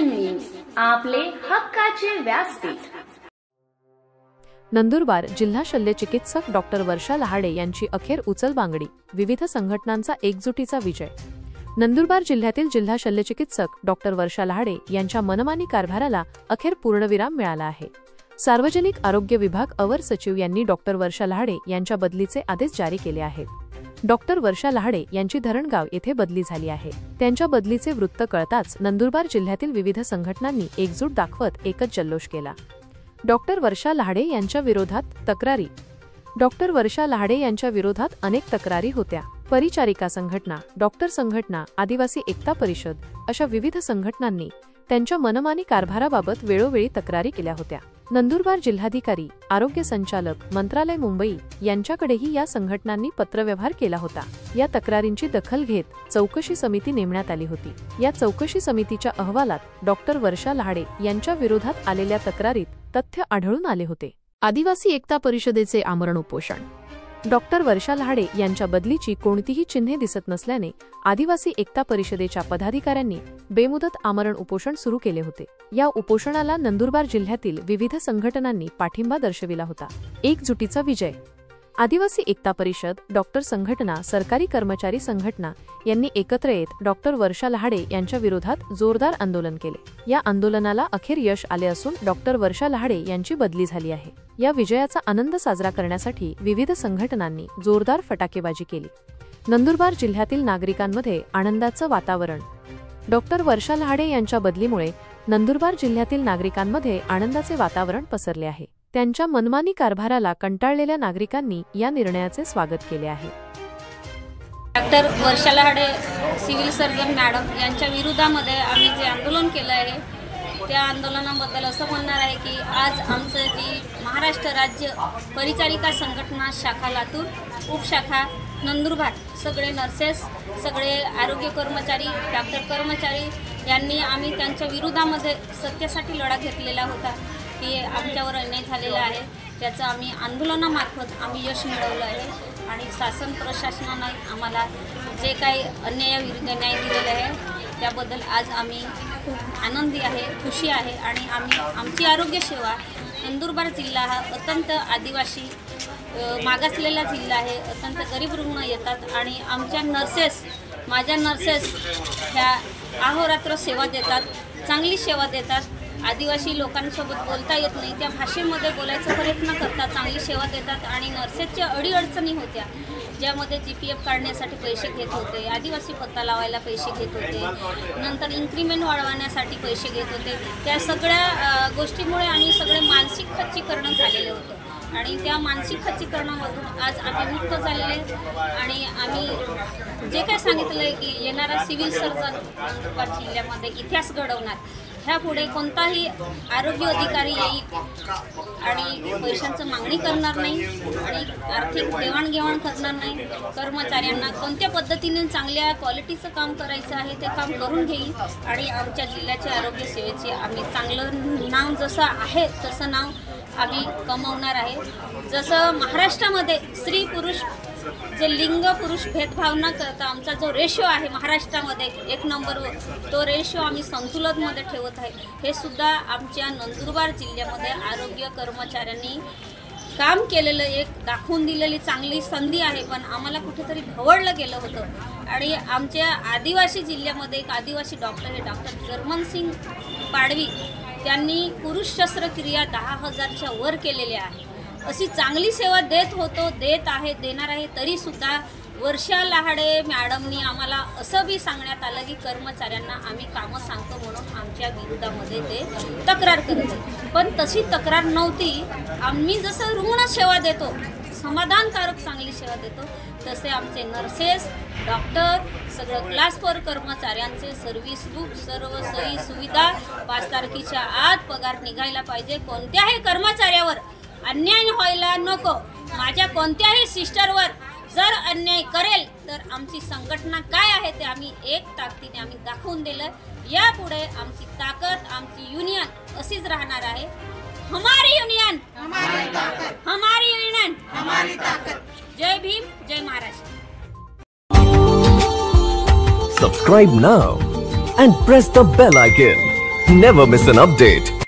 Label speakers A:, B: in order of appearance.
A: Nation news, आपले हक्काचे व्यासपीठ।
B: नंदुरबार जिल्हा शल्यचिकित्सक डॉक्टर वर्षा लहाडे यांची अखेर उचलबांगडी, विविध संघटनांचा एकजुटीचा विजय। नंदुरबार जिल्ह्यातील जिल्हा शल्यचिकित्सक डॉक्टर वर्षा लहाडे यांच्या मनमानी कारभाराला अखेर पूर्णविराम मिळाला आहे। सार्वजनिक आरोग्य विभाग अवर सचिव यांनी डॉक्टर वर्षा लहाडे यांच्या बदलीचे आदेश जारी केले आहेत। डॉक्टर वर्षा लहाडे यांची धरणगाव येथे बदली झाली आहे। त्यांच्या बदलीचे वृत्त कळताच नंदुरबार जिल्ह्यातील विविध संघटनांनी एकजूट दाखवत एकच जल्लोष केला। डॉक्टर वर्षा लहाडे यांच्या विरोधात तक्रारी। डॉक्टर वर्षा लहाडे यांच्या विरोधात अनेक तक्रारी होत्या। परिचारिका संघटना, डॉक्टर संघटना, आदिवासी एकता परिषद अशा विविध संघटनांनी त्यांच्या मनमानी कारभाराबाबत वेळोवेळी तक्रारी केल्या होत्या। नंदुरबार जिल्हाधिकारी, आरोग्य संचालक, मंत्रालय मुंबई यांच्याकडेही या संघटनांनी पत्रव्यवहार केला होता। या तक्रारींची दखल घेत चौकशी समिती नेमण्यात आली होती। या चौकशी समितीच्या अहवालात डॉक्टर वर्षा लहाडे यांच्या विरोधात आलेल्या तक्रारीत तथ्य आढळून आले होते। आदिवासी एकता परिषदेचे आमरण उपोषण। डॉक्टर वर्षा लहाडे यांच्या बदलीची कोणतीही चिन्हे दिसत नसल्याने आदिवासी एकता परिषदेच्या पदाधिकाऱ्यांनी बेमुदत आमरण उपोषण सुरू केले होते। या उपोषणाला नंदुरबार जिल्ह्यातील विविध संघटनांनी पाठिंबा दर्शविला होता। एकजुटीचा विजय। आदिवासी एकता परिषद, डॉक्टर संघटना, सरकारी कर्मचारी संघटना यांनी एकत्र येत डॉक्टर वर्षा लहाडे यांच्या विरोधात जोरदार आंदोलन केले। या आंदोलनाला अखेर यश आले असून डॉक्टर वर्षा लहाडे यांची बदली झाली आहे। या विजयाचा आनंद साजरा करण्यासाठी विविध संघटनांनी जोरदार फटाकेबाजी केली। नंदुरबार जिल्ह्यातील नागरिकांमध्ये आनंदाचं वातावरण। डॉक्टर वर्षा लहाडे यांच्या बदलीमुळे नंदुरबार जिल्ह्यातील नागरिकांमध्ये आनंदाचे वातावरण पसरले आहे। त्यांच्या मनमानी कारभाराला कंटाळलेल्या नागरिकांनी या निर्णयाचे स्वागत केले आहे।
C: डॉक्टर वर्षा लहाडे सिव्हिल सर्जन मॅडम यांच्या विरोधामध्ये आम्ही जे आंदोलन केलं आहे त्या आंदोलनाबद्दल असं म्हणणार आहे की आज आमचं जी महाराष्ट्र राज्य परिचारिका संघटना शाखा लातूर, उपशाखा नंदुरबार, सगळे नर्सेस, सगळे आरोग्य कर्मचारी, डॉक्टर कर्मचारी यांनी आम्ही त्यांच्या विरोधामध्ये सत्तेसाठी लढा घेतलेला होता की आमच्यावर अन्याय झालेला आहे। त्याचं आम्ही आंदोलनामार्फत आम्ही यश मिळवलं आहे आणि शासन प्रशासनाने आम्हाला जे काही अन्यायाविरुद्ध न्याय दिलेला आहे त्याबद्दल आज आम्ही खूप आनंदी आहे, खुशी आहे। आणि आमची आरोग्य सेवा, नंदुरबार जिल्हा हा अत्यंत आदिवासी मागासलेला जिल्हा आहे। अत्यंत गरीब रुग्ण येतात आणि आमच्या नर्सेस, माझ्या नर्सेस ह्या अहोरात्र सेवा देतात, चांगली सेवा देतात। आदिवासी लोकांसोबत बोलता येत नाही त्या भाषेमध्ये बोलायचा प्रयत्न करतात, चांगली सेवा देतात। आणि नर्सेसच्या अडीअडचणी होत्या ज्यामध्ये GPF काढण्यासाठी पैसे घेत होते, आदिवासी पत्ता लावायला पैसे घेत होते, नंतर इन्क्रीमेंट वाढवण्यासाठी पैसे घेत होते। त्या सगळ्या गोष्टीमुळे आम्ही सगळे मानसिक खच्चीकरण झालेले होते आणि त्या मानसिक खच्चीकरणामधून आज आम्ही मुक्त झालेले आणि आम्ही जे काही सांगितलं आहे की येणारा सिव्हिल सर्जन नंदुरबार जिल्ह्यामध्ये इतिहास घडवणार। ह्यापुढे कोणताही आरोग्य अधिकारी येईल आणि पैशांचं मागणी करणार नाही आणि आर्थिक देवाणघेवाण करणार नाही। कर्मचाऱ्यांना कोणत्या पद्धतीने चांगल्या क्वालिटीचं काम करायचं आहे ते काम करून घेईल आणि आमच्या जिल्ह्याच्या आरोग्य सेवेचे आम्ही चांगलं नाव जसं आहे तसं नाव आम्ही कमवणार आहे। जसं महाराष्ट्रामध्ये स्त्री पुरुष जे लिंग पुरुष भेदभाव न करता आमचा जो रेशो आहे महाराष्ट्रामध्ये 1 नंबरवर, तो रेशो आम्ही संतुलनमध्ये ठेवत आहे। हे सुद्धा आमच्या नंदुरबार जिल्ह्यामध्ये आरोग्य कर्मचाऱ्यांनी काम केलेलं एक दाखवून दिलेली चांगली संधी आहे। पण आम्हाला कुठेतरी भवडलं गेलं होतं आणि आमच्या आदिवासी जिल्ह्यामध्ये एक आदिवासी डॉक्टर आहे डॉक्टर जर्मनसिंग पाडवी, त्यांनी पुरुष शस्त्रक्रिया 10,000च्या वर केलेल्या आहे। अशी चांगली सेवा देत आहे, देणार आहे। तरीसुद्धा वर्षा लहाडे मॅडमनी आम्हाला असं बी सांगण्यात आलं की कर्मचाऱ्यांना आम्ही कामं सांगतो म्हणून आमच्या विरोधामध्ये ते तक्रार करते, पण तशी तक्रार नव्हती। आम्ही जसं रुग्ण सेवा देतो, समाधानकारक चांगली सेवा देतो, तसे आमचे नर्सेस, डॉक्टर, सगळं क्लास 4 कर्मचाऱ्यांचे सर्व्हिस बुक, सर्व सोयी सुविधा 5 तारखेच्या आत पगार निघायला पाहिजे। कोणत्याही कर्मचाऱ्यावर अन्याय व्हायला नको। माझ्या कोणत्याही सिस्टरवर जर अन्याय करेल तर आमची संघटना काय आहे ते आम्ही एक ताकदीने आम्ही दाखवून दिलं। यापुढे आमची ताकद, आमची युनियन अशीच राहणार आहे। हमारी युनियन हमारी ताकद, हमारी युनियन हमारी ताकद। जय भीम, जय Maharashtra.
D: Subscribe now and press the bell icon. Never miss an update.